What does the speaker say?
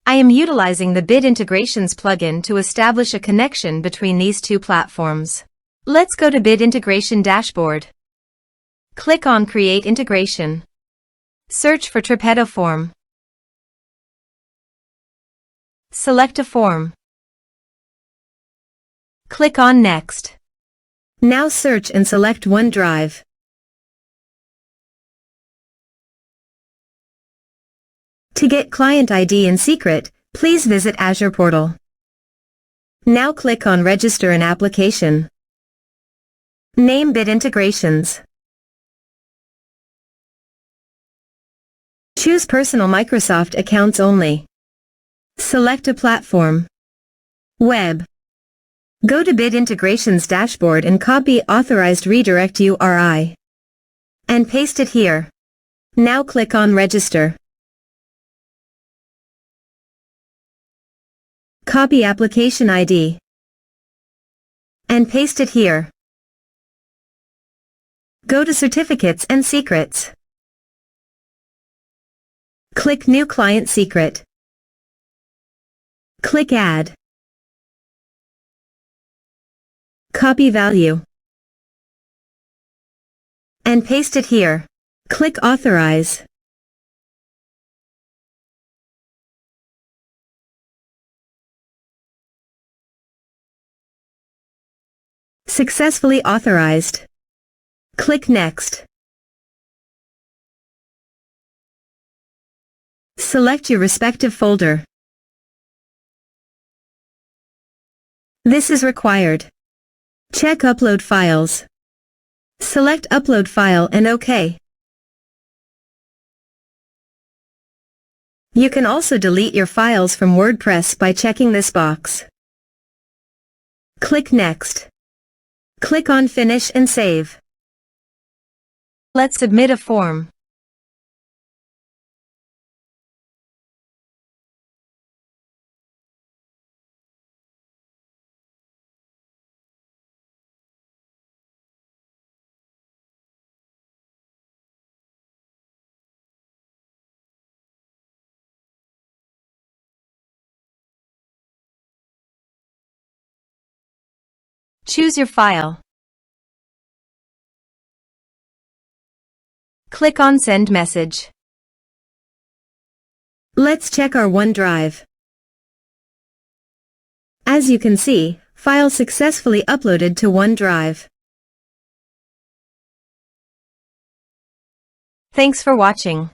I am utilizing the Bit Integrations plugin to establish a connection between these two platforms. Let's go to Bit Integration Dashboard. Click on Create Integration. Search for Tripetto Form. Select a form. Click on Next. Now search and select OneDrive. To get client ID and secret, please visit Azure portal. Now click on Register an application. Name Bit Integrations. Choose Personal Microsoft Accounts only. Select a platform. Web. Go to Bit Integrations Dashboard and copy Authorized Redirect URI. And paste it here. Now click on Register. Copy application ID. And paste it here. Go to Certificates and Secrets. Click New Client Secret. Click Add. Copy value. And paste it here. Click Authorize. Successfully authorized. Click Next. Select your respective folder. This is required. Check Upload Files. Select Upload File and OK. You can also delete your files from WordPress by checking this box. Click Next. Click on Finish and Save. Let's submit a form. Choose your file. Click on Send Message. Let's check our OneDrive. As you can see, file successfully uploaded to OneDrive. Thanks for watching.